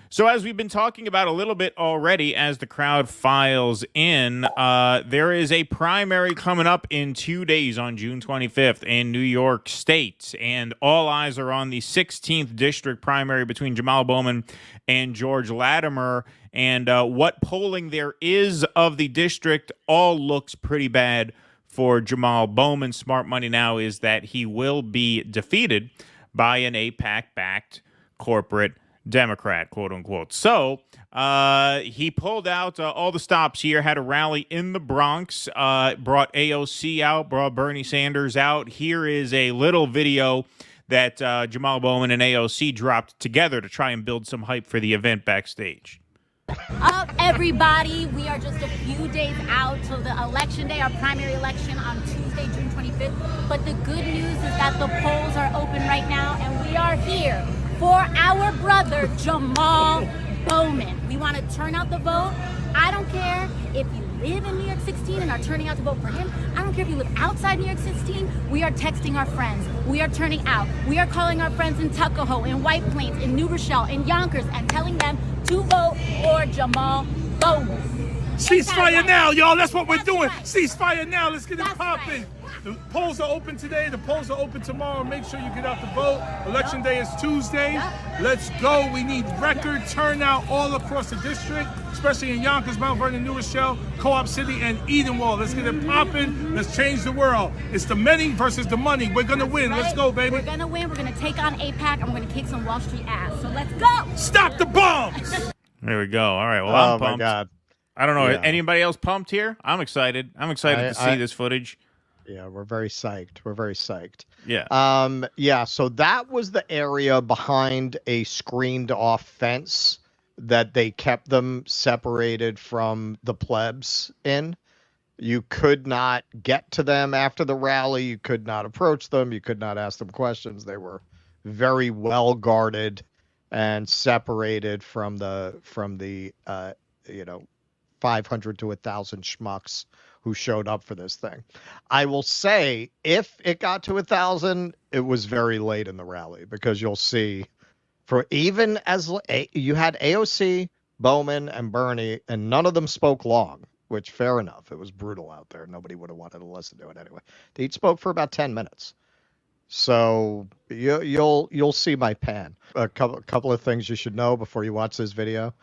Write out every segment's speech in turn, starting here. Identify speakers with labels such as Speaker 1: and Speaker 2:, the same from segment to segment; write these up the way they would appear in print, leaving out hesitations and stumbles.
Speaker 1: So as we've been talking about a little bit already as the crowd files in, there is a primary coming up in 2 days on June 25th in New York State. And all eyes are on the 16th district primary between Jamal Bowman and George Latimer. And what polling there is of the district all looks pretty bad for Jamal Bowman. Smart money now is that he will be defeated by an AIPAC-backed corporate Democrat, quote unquote. So he pulled out all the stops here, had a rally in the Bronx, brought AOC out, brought Bernie Sanders out. Here is a little video that Jamal Bowman and AOC dropped together to try and build some hype for the event backstage.
Speaker 2: Up, everybody. We are just a few days out till the election day, our primary election on Tuesday, June 25th. But the good news is that the polls are open right now, and we are here for our brother, Jamal Bowman. We want to turn out the vote. I don't care if you live in New York 16 and are turning out to vote for him. I don't care if you live outside New York 16. We are texting our friends. We are turning out. We are calling our friends in Tuckahoe, in White Plains, in New Rochelle, in Yonkers, and telling them to vote for Jamal Bowman.
Speaker 3: Ceasefire now, y'all. That's what we're doing.
Speaker 2: Right.
Speaker 3: Ceasefire now. Let's get it popping.
Speaker 2: Right.
Speaker 3: The polls are open today. The polls are open tomorrow. Make sure you get out to vote. Election day is Tuesday. Let's go. We need record turnout all across the district, especially in Yonkers, Mount Vernon, New Rochelle, Co-op City, and Edenwald. Let's get it popping. Let's change the world. It's the many versus the money. We're going to win.
Speaker 2: Right.
Speaker 3: Let's go, baby.
Speaker 2: We're going to win. We're going to take on AIPAC, and we're going to kick some Wall Street ass. So let's go.
Speaker 3: Stop the bombs.
Speaker 1: There we go. All right. Well, I'm pumped.
Speaker 4: My God.
Speaker 1: I don't know.
Speaker 4: Yeah.
Speaker 1: Anybody else pumped here? I'm excited. I'm excited to see this footage.
Speaker 4: Yeah, we're very psyched. We're very psyched.
Speaker 1: Yeah.
Speaker 4: Yeah, so that was the area behind a screened off fence that they kept them separated from the plebs in. You could not get to them after the rally. You could not approach them. You could not ask them questions. They were very well guarded and separated from the 500 to 1,000 schmucks who showed up for this thing. I will say, if it got to 1,000, it was very late in the rally, because you'll see, for even as you had AOC, Bowman, and Bernie, and none of them spoke long, which fair enough. It was brutal out there. Nobody would have wanted to listen to it anyway. They each spoke for about 10 minutes. So you'll see my pan. A couple of things you should know before you watch this video.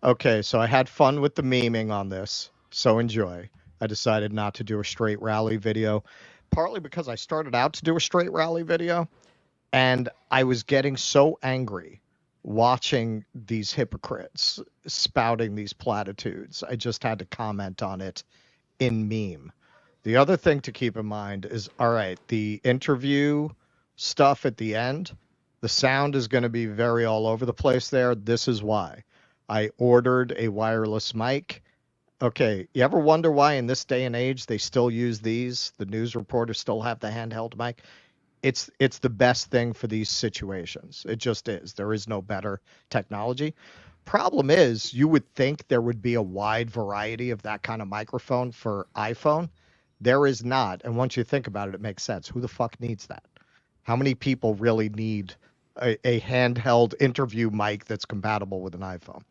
Speaker 4: Okay, so I had fun with the memeing on this, so enjoy. I decided not to do a straight rally video, partly because I started out to do a straight rally video, and I was getting so angry watching these hypocrites spouting these platitudes. I just had to comment on it in meme. The other thing to keep in mind is, all right, the interview stuff at the end, the sound is going to be very all over the place there. This is why. I ordered a wireless mic. Okay, you ever wonder why in this day and age they still use these? The news reporters still have the handheld mic. It's the best thing for these situations. It just is. There is no better technology. Problem is, you would think there would be a wide variety of that kind of microphone for iPhone. There is not. And once you think about it, it makes sense. Who the fuck needs that? How many people really need a handheld interview mic that's compatible with an iPhone?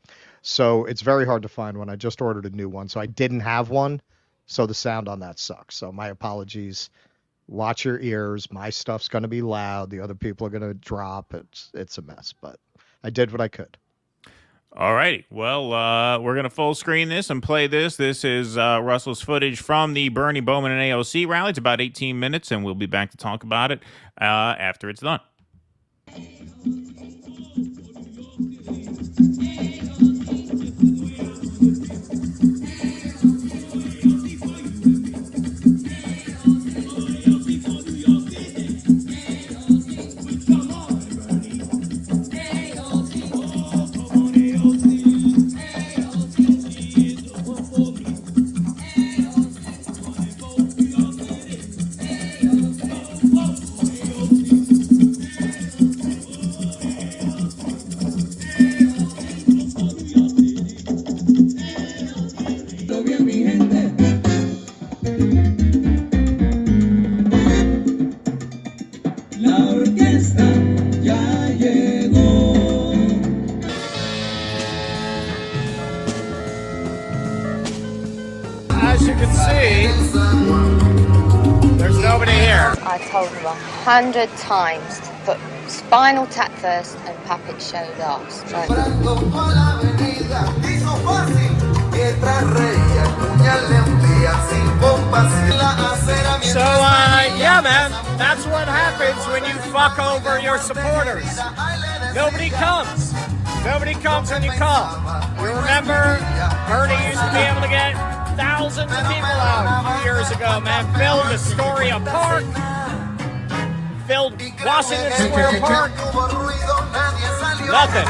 Speaker 4: So it's very hard to find one. I just ordered a new one, so I didn't have one, so the sound on that sucks. So my apologies. Watch your ears. My stuff's going to be loud. The other people are going to drop. It's a mess, but I did what I could.
Speaker 1: All righty. Well, we're going to full screen this and play this. This is Russell's footage from the Bernie, Bowman, and AOC rally. It's about 18 minutes, and we'll be back to talk about it after it's done.
Speaker 5: as you can see, there's nobody here.
Speaker 6: I told him 100 times to put Spinal Tap first and Puppet Show last. Right.
Speaker 5: So, yeah, man, that's what happens when you fuck over your supporters. Nobody comes. Nobody comes when you call. You remember, Bernie used to be able to get thousands of people out a few years ago, man. Filled Astoria Park, filled Washington Square Park. Nothing.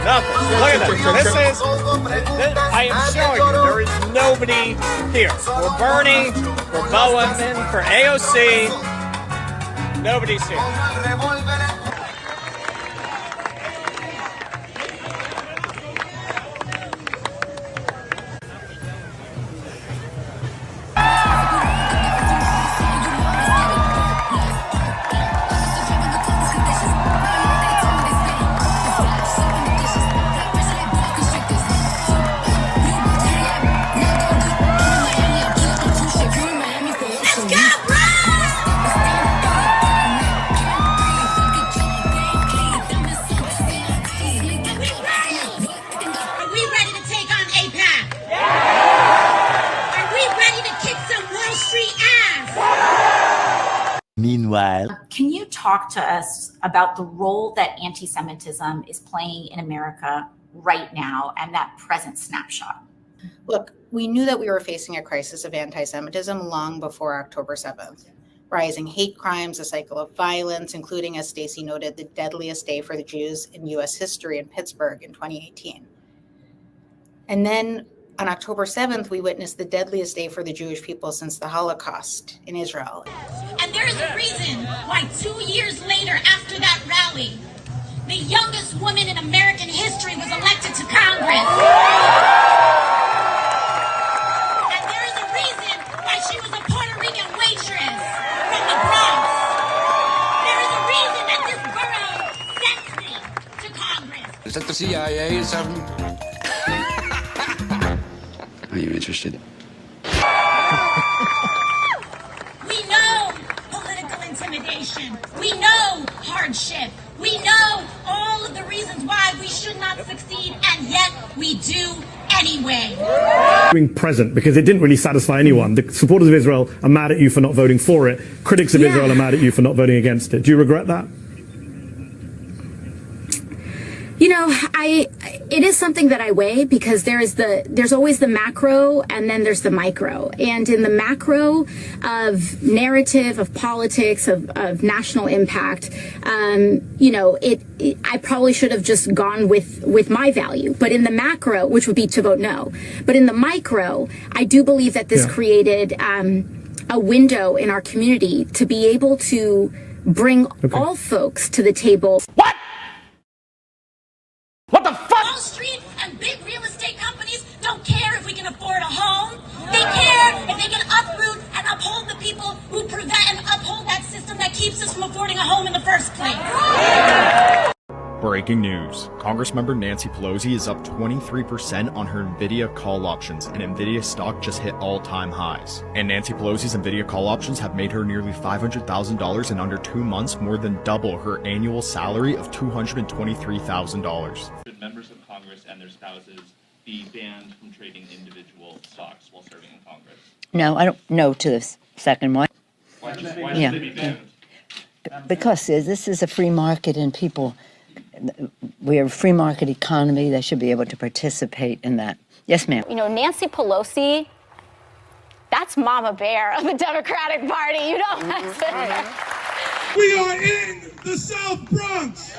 Speaker 5: Nothing. Look at this. I am showing you, there is nobody here. For Bernie, for Bowman, for AOC, nobody's here.
Speaker 7: Meanwhile,
Speaker 2: can you talk to us about the role that anti-Semitism is playing in America right now and that present snapshot?
Speaker 8: Look, we knew that we were facing a crisis of anti-Semitism long before October 7th. Rising hate crimes, a cycle of violence, including, as Stacey noted, the deadliest day for the Jews in U.S. history in Pittsburgh in 2018. And then on October 7th, we witnessed the deadliest day for the Jewish people since the Holocaust in Israel.
Speaker 2: And there is a reason why 2 years later, after that rally, the youngest woman in American history was elected to Congress. And there is a reason why she was a Puerto Rican waitress from the Bronx. There is a reason that this borough sent me to Congress.
Speaker 9: Is that the CIA or something? Are you interested?
Speaker 2: We know political intimidation. We know hardship. We know all of the reasons why we should not succeed, and yet we do anyway.
Speaker 10: Being present, because it didn't really satisfy anyone. The supporters of Israel are mad at you for not voting for it. Critics of Israel are mad at you for not voting against it. Do you regret that?
Speaker 2: You know, it is something that I weigh, because there's always the macro and then there's the micro. And in the macro of narrative, of politics, of national impact, you know, I probably should have just gone with my value. But in the macro, which would be to vote no. But in the micro, I do believe that this created a window in our community to be able to bring all folks to the table.
Speaker 5: What? What the fuck?
Speaker 2: Wall Street and big real estate companies don't care if we can afford a home. They care if they can uproot and uphold the people who prevent and uphold that system that keeps us from affording a home in the first place.
Speaker 11: Breaking news. Congressmember Nancy Pelosi is up 23% on her Nvidia call options, and Nvidia stock just hit all-time highs. And Nancy Pelosi's Nvidia call options have made her nearly $500,000 in under 2 months, more than double her annual salary of $223,000.
Speaker 12: Should members of Congress and their spouses be banned from trading individual stocks while serving in Congress?
Speaker 7: no, I don't know to the second one.
Speaker 12: Why should they be banned?
Speaker 7: Because this is a free market and people, we're a free market economy. They should be able to participate in that. Yes, ma'am.
Speaker 2: You know, Nancy Pelosi, that's Mama Bear of the Democratic Party. You know that.
Speaker 3: We are in the South Bronx.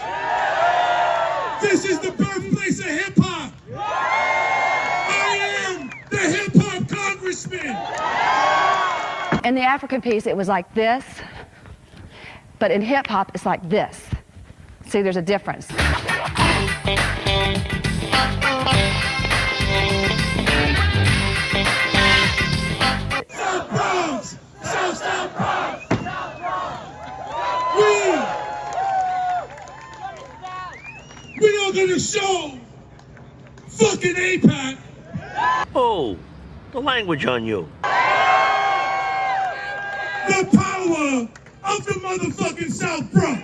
Speaker 3: This is the birthplace of hip-hop. I am the hip-hop congressman.
Speaker 13: In the African piece, it was like this, but in hip-hop, it's like this. See, there's a difference.
Speaker 3: South Bronx! South Bronx! We're not gonna show fucking APAC.
Speaker 14: Oh, the language on you.
Speaker 3: The power of the motherfucking South Bronx.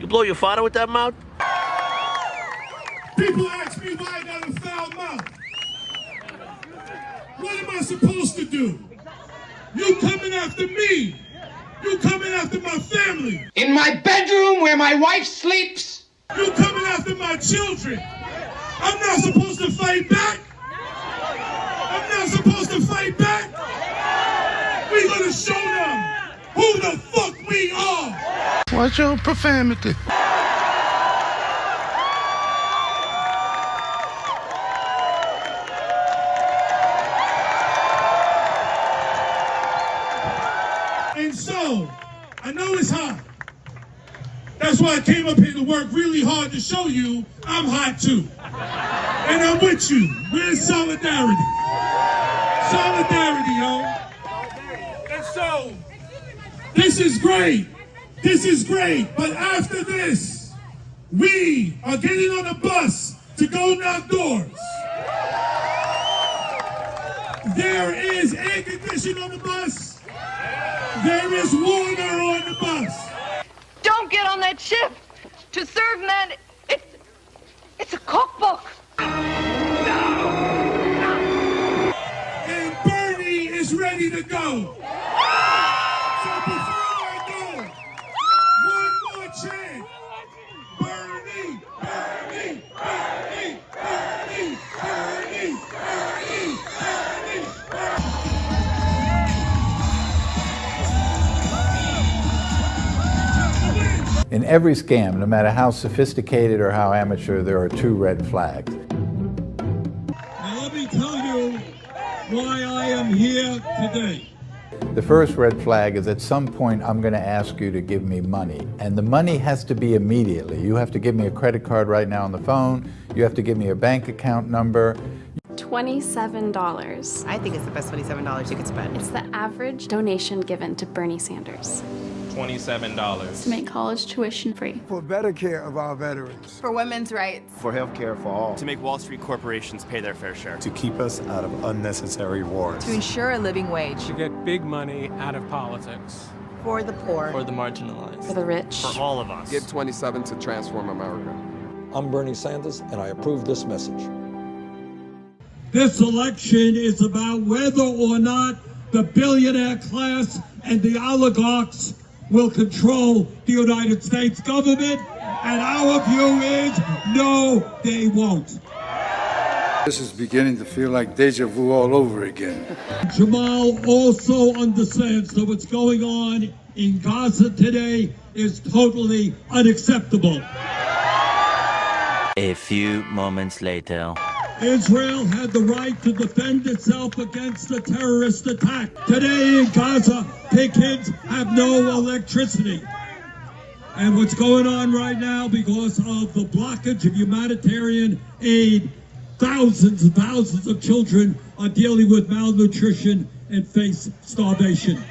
Speaker 14: You blow your father with that mouth?
Speaker 3: People ask me why I got a foul mouth. What am I supposed to do? You coming after me. You coming after my family.
Speaker 15: In my bedroom where my wife sleeps.
Speaker 3: You coming after my children. I'm not supposed to fight back. I'm not supposed to fight back. We're gonna show them who the fuck we are.
Speaker 15: Watch your profanity.
Speaker 3: And so, I know it's hot. That's why I came up here to work really hard to show you I'm hot too. And I'm with you. We're in solidarity. Solidarity, yo. And so, this is great. This is great. But after this, we are getting on a bus to go knock doors. There is air conditioning on the bus. There is water on the bus.
Speaker 16: Don't get on that ship. To serve men, it's a cookbook.
Speaker 3: And Bernie is ready to go. So before I go, one more chant. Bernie, Bernie, Bernie, Bernie, Bernie, Bernie, Bernie, Bernie.
Speaker 17: In every scam, no matter how sophisticated or how amateur, there are two red flags.
Speaker 3: Now let me tell you why I am here today.
Speaker 17: The first red flag is at some point I'm going to ask you to give me money. And the money has to be immediately. You have to give me a credit card right now on the phone. You have to give me a bank account number.
Speaker 18: $27.
Speaker 19: I think it's the best $27 you could spend.
Speaker 18: It's the average donation given to Bernie Sanders.
Speaker 12: $27.
Speaker 18: To make college tuition free.
Speaker 20: For better care of our veterans.
Speaker 19: For women's rights.
Speaker 21: For health care for all.
Speaker 22: To make Wall Street corporations pay their fair share.
Speaker 23: To keep us out of unnecessary wars.
Speaker 19: To ensure a living wage.
Speaker 24: To get big money out of politics.
Speaker 19: For the poor.
Speaker 24: For the marginalized.
Speaker 18: For the rich.
Speaker 22: For all of us.
Speaker 25: Give 27 to transform America.
Speaker 26: I'm Bernie Sanders, and I approve this message.
Speaker 3: This election is about whether or not the billionaire class and the oligarchs will control the United States government, and our view is no, they won't.
Speaker 27: This is beginning to feel like deja vu all over again.
Speaker 3: Jamal also understands that what's going on in Gaza today is totally unacceptable.
Speaker 28: A few moments later.
Speaker 3: Israel had the right to defend itself against a terrorist attack. Today in Gaza, kids have no electricity. And what's going on right now, because of the blockage of humanitarian aid, thousands and thousands of children are dealing with malnutrition and face starvation.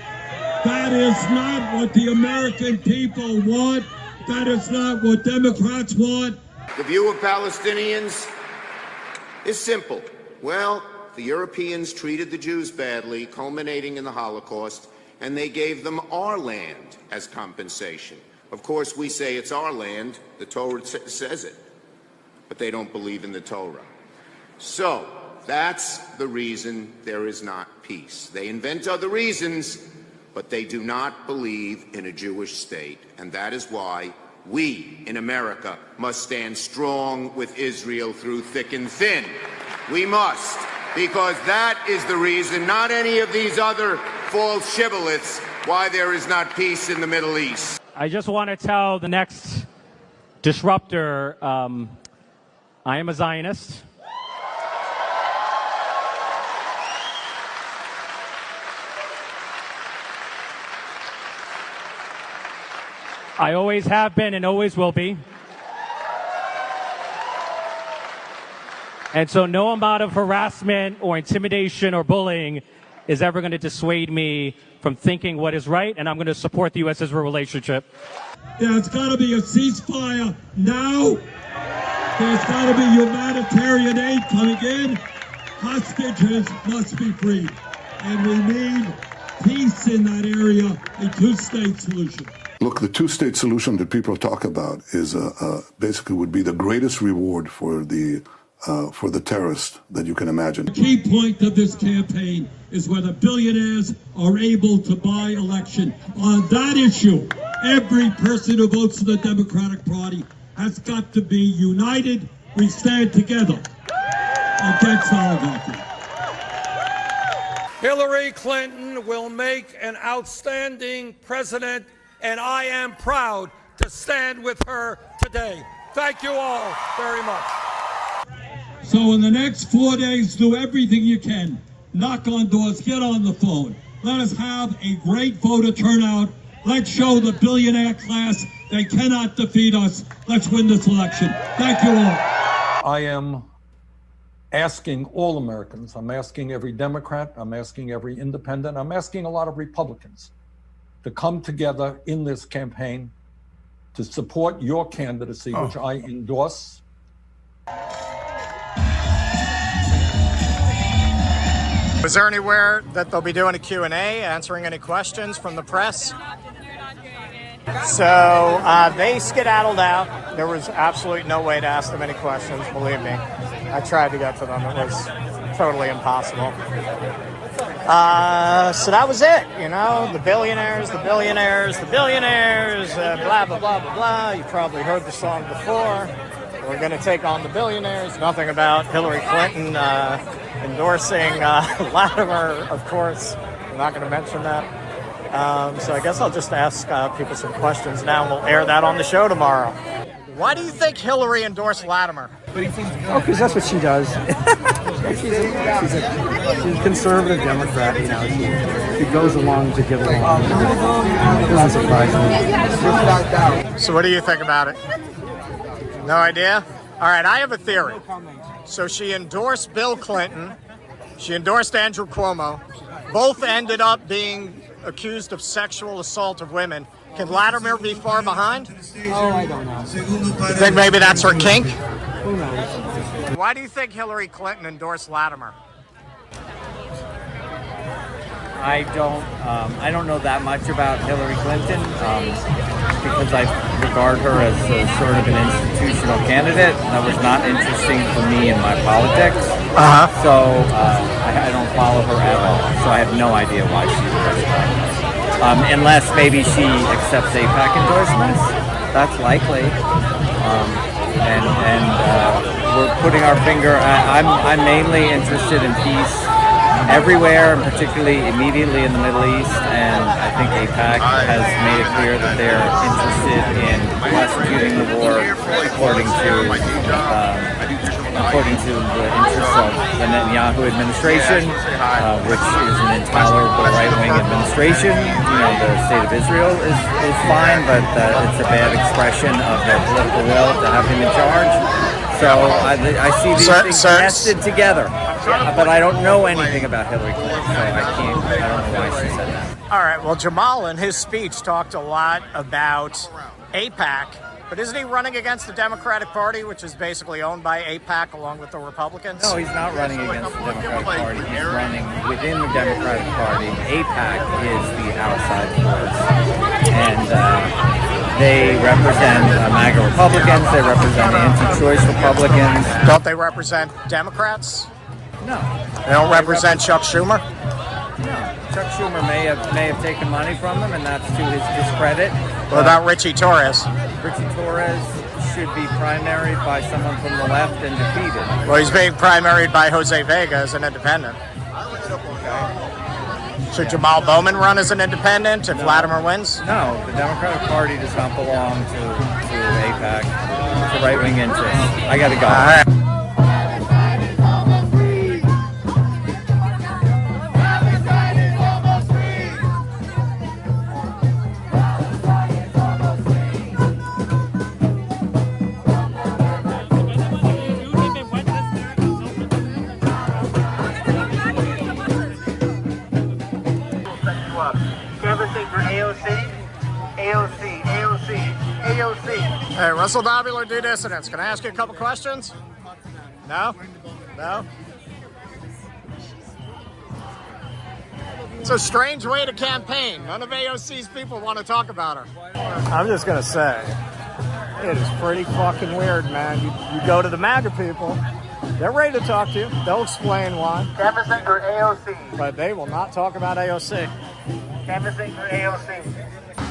Speaker 3: That is not what the American people want. That is not what Democrats want.
Speaker 29: The view of Palestinians is simple. Well, the Europeans treated the Jews badly, culminating in the Holocaust, and they gave them our land as compensation. Of course, we say it's our land. The Torah says it. But they don't believe in the Torah. So, that's the reason there is not peace. They invent other reasons, but they do not believe in a Jewish state. And that is why we in America must stand strong with Israel through thick and thin. We must, because that is the reason, not any of these other false shibboleths, why there is not peace in the Middle East.
Speaker 30: I just want to tell the next disruptor, I am a Zionist. I always have been and always will be. And so no amount of harassment or intimidation or bullying is ever going to dissuade me from thinking what is right, and I'm going to support the U.S.-Israel relationship.
Speaker 3: There's got to be a ceasefire now. There's got to be humanitarian aid coming in.
Speaker 1: Hostages must be freed. And we need peace in that area, a two-state solution.
Speaker 4: Look, the two-state solution that people talk about is basically would be the greatest reward for the terrorist that you can imagine.
Speaker 1: The key point of this campaign is whether billionaires are able to buy election. On that issue, every person who votes for the Democratic Party has got to be united. We stand together against oligarchy.
Speaker 26: Hillary Clinton will make an outstanding president, and I am proud to stand with her today. Thank you all very much.
Speaker 1: So in the next 4 days, do everything you can. Knock on doors, get on the phone. Let us have a great voter turnout. Let's show the billionaire class they cannot defeat us. Let's win this election. Thank you all.
Speaker 26: I am asking all Americans, I'm asking every Democrat, I'm asking every independent, I'm asking a lot of Republicans to come together in this campaign to support your candidacy, which I endorse.
Speaker 5: Is there anywhere that they'll be doing a Q&A, answering any questions from the press? So they skedaddled out. There was absolutely no way to ask them any questions, believe me. I tried to get to them. It was totally impossible. So that was it, you know, the billionaires, blah, blah, blah, blah, blah. You probably heard the song before. We're going to take on the billionaires. Nothing about Hillary Clinton endorsing Latimer, of course. I'm not going to mention that. So I guess I'll just ask people some questions now, and we'll air that on the show tomorrow. Why do you think Hillary endorsed Latimer?
Speaker 6: Oh, because that's what she does. she's a conservative Democrat, you know. She goes along to get along. It doesn't surprise me.
Speaker 5: So what do you think about it? No idea? All right, I have a theory. So she endorsed Bill Clinton. She endorsed Andrew Cuomo. Both ended up being accused of sexual assault of women. Can Latimer be far behind?
Speaker 6: Oh, I don't know.
Speaker 5: You think maybe that's her kink?
Speaker 6: Who knows?
Speaker 5: Why do you think Hillary Clinton endorsed Latimer?
Speaker 7: I don't know that much about Hillary Clinton because I regard her as a sort of an institutional candidate that was not interesting for me in my politics. So I don't follow her at all. So I have no idea why she endorsed that. Unless maybe she accepts AIPAC endorsements, that's likely. And we're putting our finger. I'm mainly interested in peace everywhere, and particularly immediately in the Middle East. And I think AIPAC has made it clear that they're interested in prosecuting the war according to the interests of the Netanyahu administration, which is an intolerable right-wing administration. You know, the state of Israel is fine, but it's a bad expression of their political will to have him in charge. So I see these things nested together, but I don't know anything about Hillary Clinton, so I don't know why she said that.
Speaker 5: All right, well, Jamal in his speech talked a lot about AIPAC, but isn't he running against the Democratic Party, which is basically owned by AIPAC along with the Republicans?
Speaker 7: No, he's not running against the Democratic Party. He's running within the Democratic Party. AIPAC is the outside force. And they represent MAGA Republicans. They represent anti-choice Republicans.
Speaker 5: Don't they represent Democrats?
Speaker 7: No.
Speaker 5: They don't represent Chuck Schumer?
Speaker 7: No. Chuck Schumer may have taken money from them, and that's to his discredit.
Speaker 5: What about Richie Torres?
Speaker 7: Richie Torres should be primaried by someone from the left and defeated.
Speaker 5: Well, he's being primaried by Jose Vega as an independent. Should Jamal Bowman run as an independent if Latimer wins?
Speaker 7: No, the Democratic Party does not belong to AIPAC. It's a right-wing interest. I got to go.
Speaker 5: All right. Hey, Russell Dobbular, DueDissidence. Can I ask you a couple questions? No? No? It's a strange way to campaign. None of AOC's people want to talk about her. I'm just going to say, it is pretty fucking weird, man. You go to the MAGA people, they're ready to talk to you. They'll explain why.
Speaker 2: Canvassing for AOC.
Speaker 5: But they will not talk about AOC.
Speaker 2: Canvassing for AOC.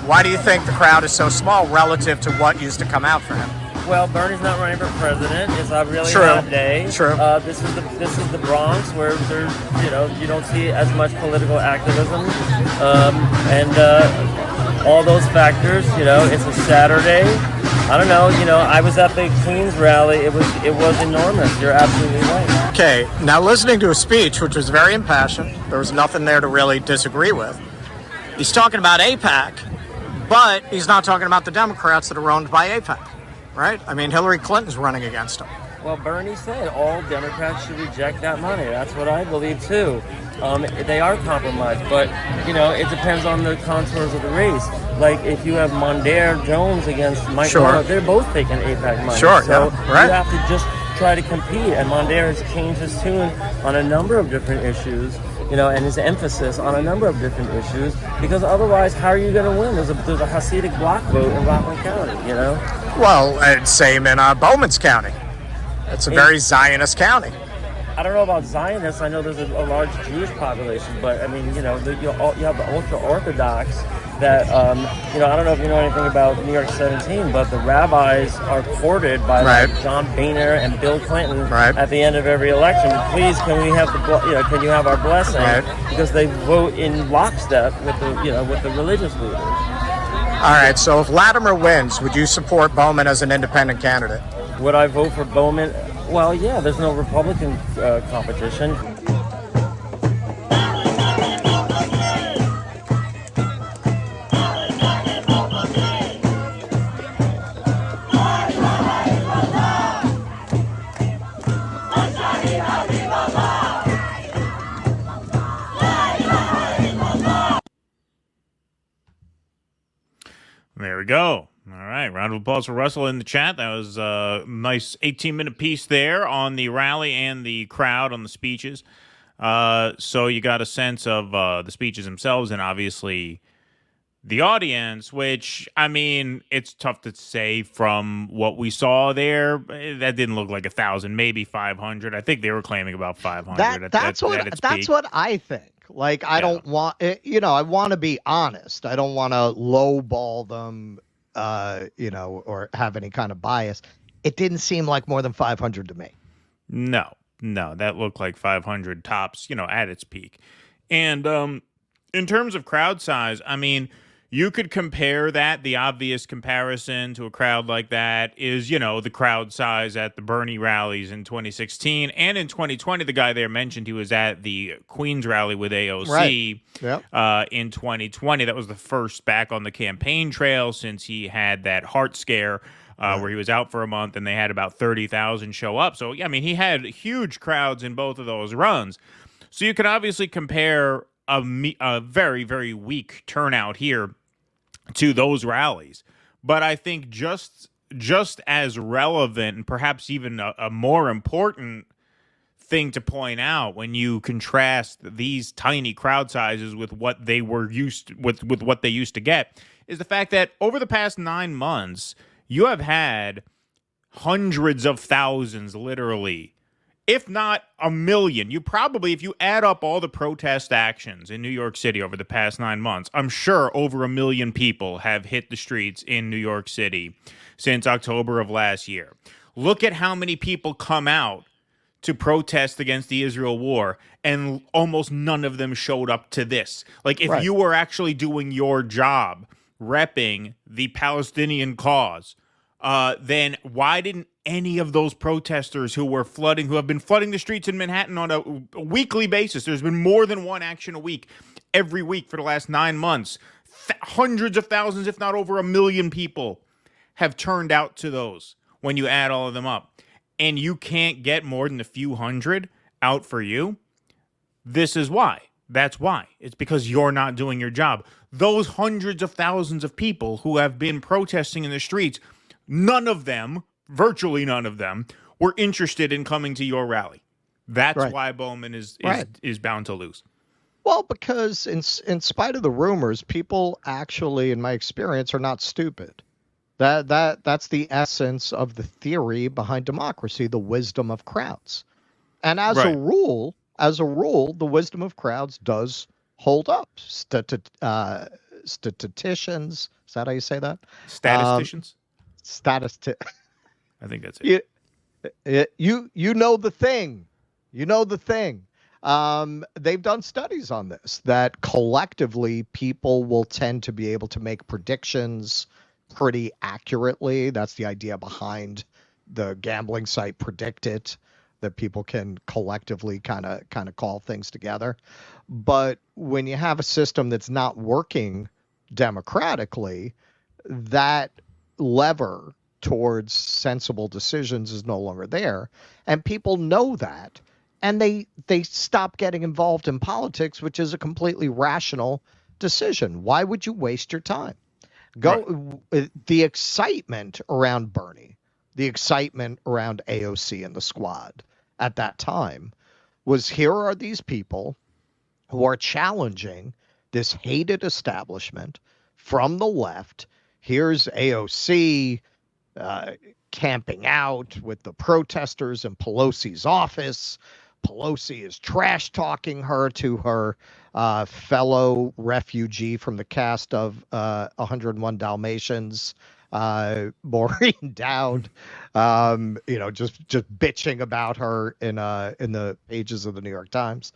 Speaker 5: Why do you think the crowd is so small relative to what used to come out for him?
Speaker 8: Well, Bernie's not running for president. It's a really
Speaker 5: True.
Speaker 8: hot day.
Speaker 5: True.
Speaker 8: This is the Bronx, where there's you don't see as much political activism, and all those factors. It's a Saturday. I don't know. I was at the Queens rally. It was enormous. You're absolutely right.
Speaker 5: Okay. Now, listening to a speech, which was very impassioned, there was nothing there to really disagree with. He's talking about AIPAC, but he's not talking about the Democrats that are owned by AIPAC. Right? I mean, Hillary Clinton's running against him.
Speaker 8: Well, Bernie said all Democrats should reject that money. That's what I believe, too. They are compromised, but, it depends on the contours of the race. Like, if you have Mondaire Jones against Mike Lamar, they're both taking AIPAC money.
Speaker 5: Sure,
Speaker 8: so
Speaker 5: right.
Speaker 8: You have to just try to compete, and Mondaire has changed his tune on a number of different issues, and his emphasis on a number of different issues, because otherwise, how are you going to win? There's a Hasidic bloc vote in Rockland County,
Speaker 5: Well, same in Bowman's County. It's a very Zionist county.
Speaker 8: I don't know about Zionists. I know there's a large Jewish population, but I mean, you have the ultra-Orthodox that, I don't know if you know anything about New York 17, but the rabbis are courted by like John Boehner and Bill Clinton at the end of every election. Please, can we have can you have our blessing? Because they vote in lockstep with the religious leaders.
Speaker 5: All right. So if Latimer wins, would you support Bowman as an independent candidate?
Speaker 8: Would I vote for Bowman? Well, yeah. There's no Republican competition.
Speaker 9: There we go. All right. Round of applause for Russell in the chat. That was a nice 18-minute piece there on the rally and the crowd on the speeches. So you got a sense of the speeches themselves and obviously the audience, which, I mean, it's tough to say from what we saw there. That didn't look like 1,000, maybe 500. I think they were claiming about 500.
Speaker 5: That's what I think. Like, I don't want, I want to be honest. I don't want to lowball them, or have any kind of bias. It didn't seem like more than 500 to me.
Speaker 9: No, that looked like 500 tops, at its peak. And in terms of crowd size, I mean, you could compare that. The obvious comparison to a crowd like that is, the crowd size at the Bernie rallies in 2016. And in 2020, the guy there mentioned he was at the Queens rally with AOC in 2020. That was the first back on the campaign trail since he had that heart scare where he was out for a month and they had about 30,000 show up. So, I mean, he had huge crowds in both of those runs. So you can obviously compare a very, very weak turnout here to those rallies. But I think just as relevant and perhaps even a more important thing to point out when you contrast these tiny crowd sizes with what they were used to, with what they used to get is the fact that over the past 9 months, you have had hundreds of thousands, literally, if not a million. You probably, if you add up all the protest actions in New York City over the past 9 months, I'm sure over 1 million people have hit the streets in New York City since October of last year. Look at how many people come out to protest against the Israel war, and almost none of them showed up to this. Like, if you were actually doing your job, repping the Palestinian cause, then why didn't any of those protesters who have been flooding the streets in Manhattan on a weekly basis, there's been more than one action a week, every week for the last 9 months, hundreds of thousands, if not over 1 million people have turned out to those when you add all of them up, and you can't get more than a few hundred out for you. This is why. That's why. It's because you're not doing your job. Those hundreds of thousands of people who have been protesting in the streets, none of them, virtually none of them, were interested in coming to your rally. That's why Bowman is bound to lose.
Speaker 5: Well, because in spite of the rumors, people actually, in my experience, are not stupid. That's the essence of the theory behind democracy, the wisdom of crowds. And as a rule, the wisdom of crowds does hold up. Statisticians, is that how you say that?
Speaker 9: Statisticians? I think that's it.
Speaker 5: You know the thing. You know the thing. They've done studies on this, that collectively people will tend to be able to make predictions pretty accurately. That's the idea behind the gambling site Predict It, that people can collectively kind of call things together. But when you have a system that's not working democratically, that lever towards sensible decisions is no longer there, and people know that, and they stop getting involved in politics, which is a completely rational decision. Why would you waste your time? The excitement around Bernie, the excitement around AOC and the squad at that time was, here are these people who are challenging this hated establishment from the left. Here's AOC camping out with the protesters in Pelosi's office. Pelosi is trash talking her to her fellow refugee from the cast of 101 Dalmatians, Maureen Dowd, just bitching about her in the pages of the New York Times.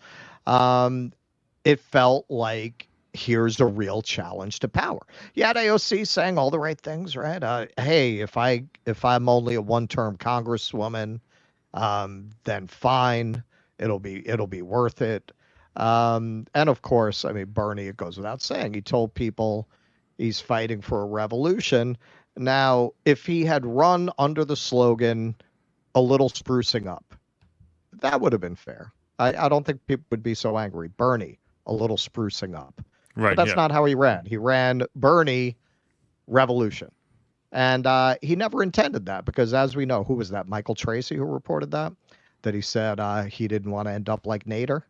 Speaker 5: It felt like, here's a real challenge to power. You had AOC saying all the right things, right? Hey, if I'm only a one-term congresswoman, then fine, it'll be worth it. And of course, I mean, Bernie, it goes without saying, he told people he's fighting for a revolution. Now, if he had run under the slogan, a little sprucing up, that would have been fair. I don't think people would be so angry. Bernie, a little sprucing up.
Speaker 9: Right.
Speaker 5: But that's not how he ran. He ran Bernie revolution. And he never intended that, because as we know, who was that? Michael Tracy who reported that he said he didn't want to end up like Nader.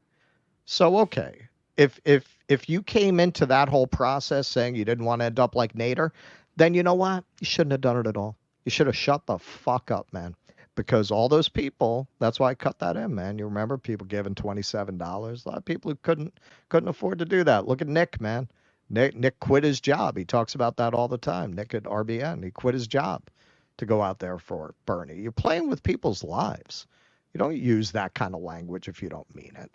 Speaker 5: So, okay, if you came into that whole process saying you didn't want to end up like Nader, then you know what? You shouldn't have done it at all. You should have shut the fuck up, man. Because all those people, that's why I cut that in, man. You remember people giving $27. A lot of people who couldn't afford to do that. Look at Nick, man. Nick quit his job. He talks about that all the time. Nick at RBN, he quit his job to go out there for Bernie. You're playing with people's lives. You don't use that kind of language if you don't mean it.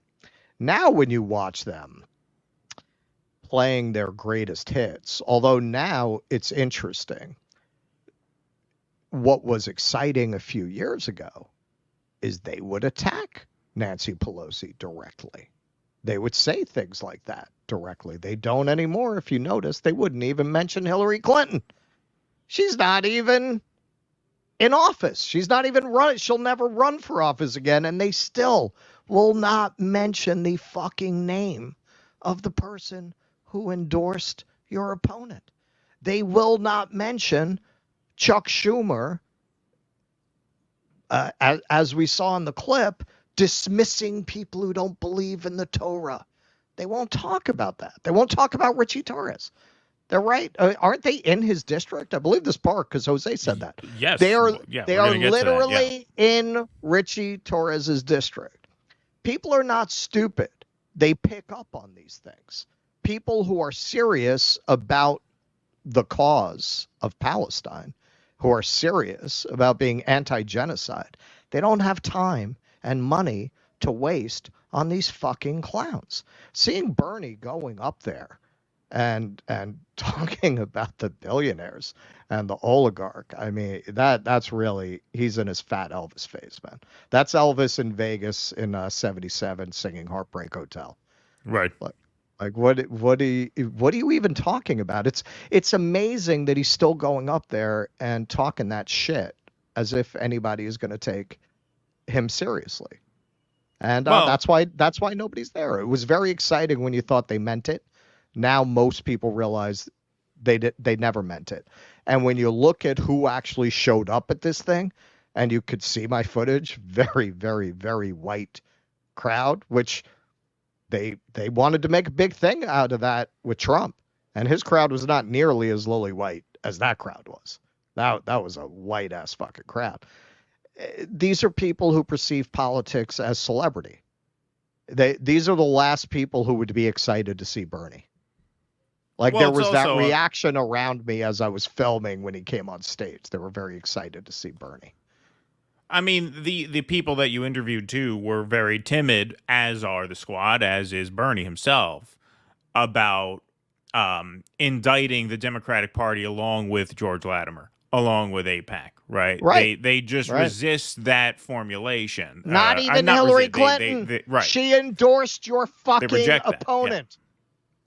Speaker 5: Now when you watch them playing their greatest hits, although now it's interesting, what was exciting a few years ago is they would attack Nancy Pelosi directly. They would say things like that directly. They don't anymore. If you notice, they wouldn't even mention Hillary Clinton. She's not even in office. She's not even running. She'll never run for office again. And they still will not mention the fucking name of the person who endorsed your opponent. They will not mention Chuck Schumer, as we saw in the clip, dismissing people who don't believe in the Torah. They won't talk about that. They won't talk about Richie Torres. They're right. Aren't they in his district? I believe this part, because Jose said that.
Speaker 9: Yes.
Speaker 5: They are
Speaker 9: literally
Speaker 5: in Richie Torres's district. People are not stupid. They pick up on these things. People who are serious about the cause of Palestine, who are serious about being anti-genocide, they don't have time and money to waste on these fucking clowns. Seeing Bernie going up there and talking about the billionaires and the oligarch, I mean, that's really, he's in his fat Elvis phase, man. That's Elvis in Vegas in 77 singing Heartbreak Hotel.
Speaker 9: Right.
Speaker 5: Like what are you even talking about? It's amazing that he's still going up there and talking that shit as if anybody is going to take him seriously. And that's why nobody's there. It was very exciting when you thought they meant it. Now most people realize they never meant it. And when you look at who actually showed up at this thing, and you could see my footage, very, very, very white crowd, which they wanted to make a big thing out of that with Trump, and his crowd was not nearly as lily white as that crowd was. That was a white ass fucking crowd. These are people who perceive politics as celebrity. These are the last people who would be excited to see Bernie. Like, there was that reaction around me as I was filming when he came on stage. They were very excited to see Bernie.
Speaker 9: I mean, the people that you interviewed too were very timid, as are the squad, as is Bernie himself, about indicting the Democratic Party along with George Latimer, along with AIPAC, right? They just resist that formulation.
Speaker 5: Not even Hillary Clinton.
Speaker 9: Right.
Speaker 5: She endorsed your fucking opponent.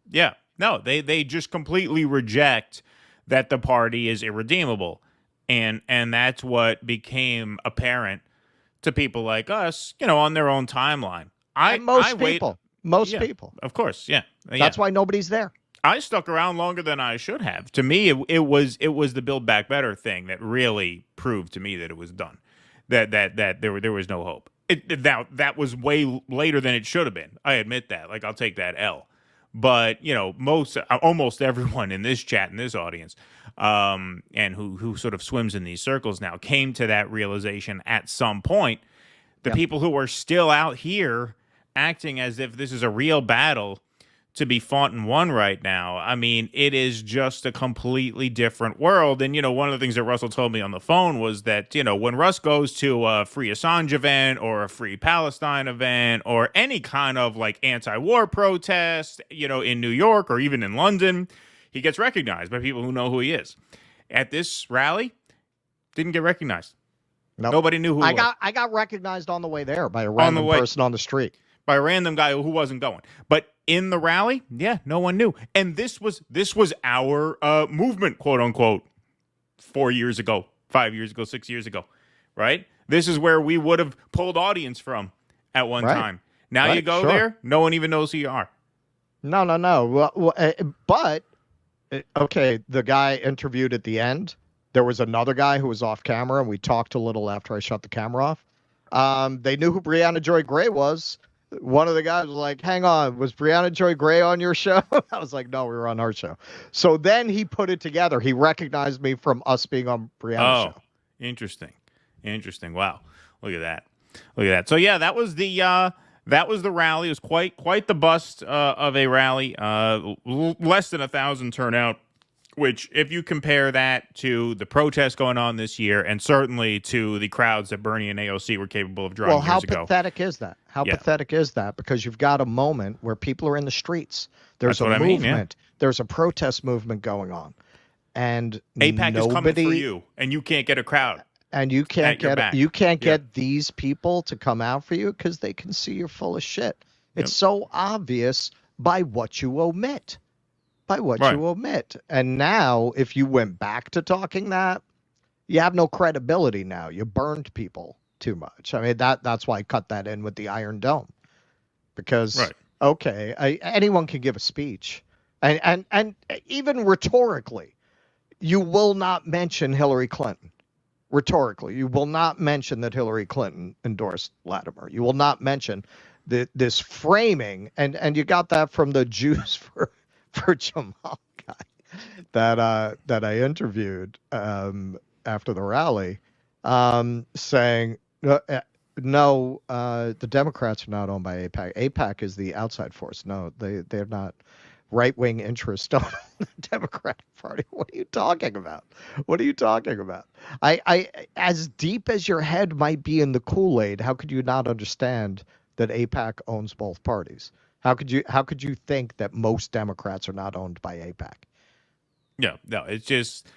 Speaker 9: Yeah. No, they just completely reject that the party is irredeemable. And that's what became apparent to people like us, on their own timeline.
Speaker 5: Most people.
Speaker 9: Of course, yeah.
Speaker 5: That's why nobody's there.
Speaker 9: I stuck around longer than I should have. To me, it was the Build Back Better thing that really proved to me that it was done. That there was no hope. That was way later than it should have been. I admit that. Like, I'll take that L. But almost everyone in this chat, in this audience, and who sort of swims in these circles now, came to that realization at some point. The people who are still out here acting as if this is a real battle to be fought and won right now. I mean, it is just a completely different world. And, one of the things that Russell told me on the phone was that, when Russ goes to a Free Assange event or a Free Palestine event or any kind of like anti-war protest, in New York or even in London, he gets recognized by people who know who he is. At this rally, didn't get recognized.
Speaker 5: Nope.
Speaker 9: Nobody knew who he was.
Speaker 5: I got recognized on the way there by a random person on the street.
Speaker 9: By a random guy who wasn't going. But in the rally, no one knew. And this was our movement, quote unquote, 4 years ago, 5 years ago, 6 years ago, right? This is where we would have pulled audience from at one time. Now you go there, no one even knows who you are.
Speaker 5: No. But the guy interviewed at the end, there was another guy who was off camera, and we talked a little after I shut the camera off. They knew who Brianna Joy Gray was. One of the guys was like, hang on, was Brianna Joy Gray on your show? I was like, no, we were on our show. So then he put it together. He recognized me from us being on Brianna's show.
Speaker 9: Interesting. Wow. Look at that. So yeah, that was the rally. It was quite the bust of a rally. Less than 1,000 turnout, which if you compare that to the protests going on this year and certainly to the crowds that Bernie and AOC were capable of drawing years ago.
Speaker 5: How pathetic is that? Pathetic is that? Because you've got a moment where people are in the streets. There's a movement. There's a protest movement going on. And
Speaker 9: AIPAC is coming for you, and you can't get a crowd.
Speaker 5: And you can't get these people to come out for you because they can see you're full of shit. It's so obvious by what you omit. You omit. And now, if you went back to talking that, you have no credibility now. You burned people too much. I mean, that's why I cut that in with the Iron Dome. Because, anyone can give a speech. And even rhetorically, you will not mention Hillary Clinton. Rhetorically, you will not mention that Hillary Clinton endorsed Latimer. You will not mention this framing. And you got that from the Jews for Jamal guy that I interviewed after the rally, saying no, the Democrats are not owned by AIPAC. AIPAC is the outside force. No, they're not right-wing interest on the Democratic Party. What are you talking about? I as deep as your head might be in the Kool-Aid, how could you not understand that AIPAC owns both parties? How could you think that most Democrats are not owned by AIPAC?
Speaker 9: No, it's just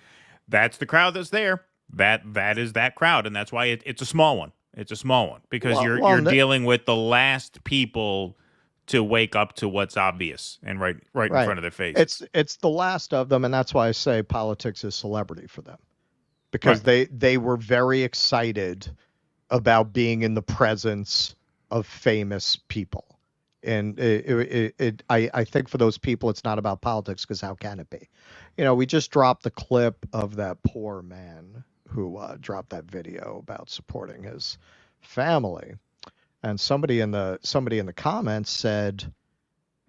Speaker 9: that's the crowd that's there. That is that crowd, and that's why it's a small one. It's a small one because you're dealing with the last people to wake up to what's obvious and right in front of their face.
Speaker 5: It's the last of them, and that's why I say politics is celebrity for them, because they were very excited about being in the presence of famous people. And I think for those people, it's not about politics, because how can it be? We just dropped the clip of that poor man who dropped that video about supporting his family, and somebody in the comments said,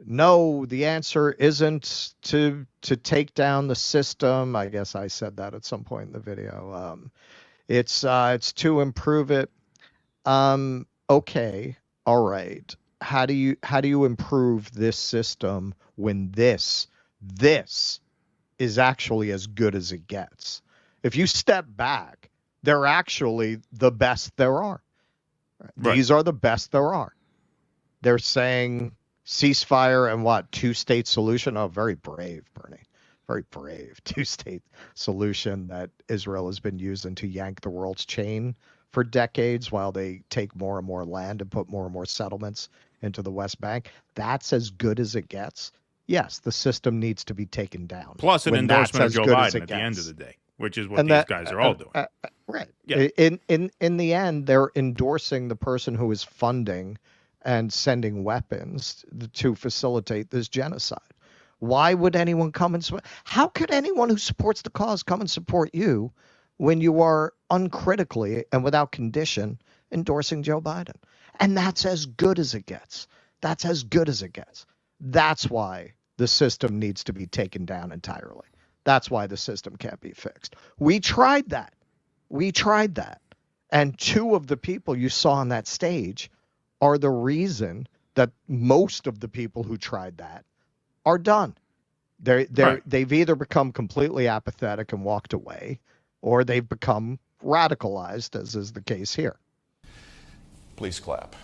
Speaker 10: no, the answer isn't to take down the system. I guess I said that at some point in the video. It's to improve it. Okay, all right. How do you improve this system when this is actually as good as it gets? If you step back, they're actually the best there are.
Speaker 9: Right.
Speaker 10: These are the best there are. They're saying ceasefire and what? Two-state solution? Oh, very brave, Bernie. Very brave. Two-state solution that Israel has been using to yank the world's chain for decades while they take more and more land and put more and more settlements into the West Bank. That's as good as it gets. Yes, the system needs to be taken down.
Speaker 9: Plus an
Speaker 10: when
Speaker 9: endorsement of
Speaker 10: that's
Speaker 9: Joe
Speaker 10: as good as
Speaker 9: Biden
Speaker 10: it
Speaker 9: at the end
Speaker 10: gets.
Speaker 9: of the day, which is what these guys are all doing.
Speaker 10: Right.
Speaker 9: Yeah.
Speaker 10: In the end, they're endorsing the person who is funding and sending weapons to facilitate this genocide. Why would anyone come and how could anyone who supports the cause come and support you when you are uncritically and without condition endorsing Joe Biden? And that's as good as it gets. That's as good as it gets. That's why the system needs to be taken down entirely. That's why the system can't be fixed. We tried that. And two of the people you saw on that stage are the reason that most of the people who tried that are done. They've either become completely apathetic and walked away, or they've become radicalized, as is the case here.
Speaker 11: Please clap.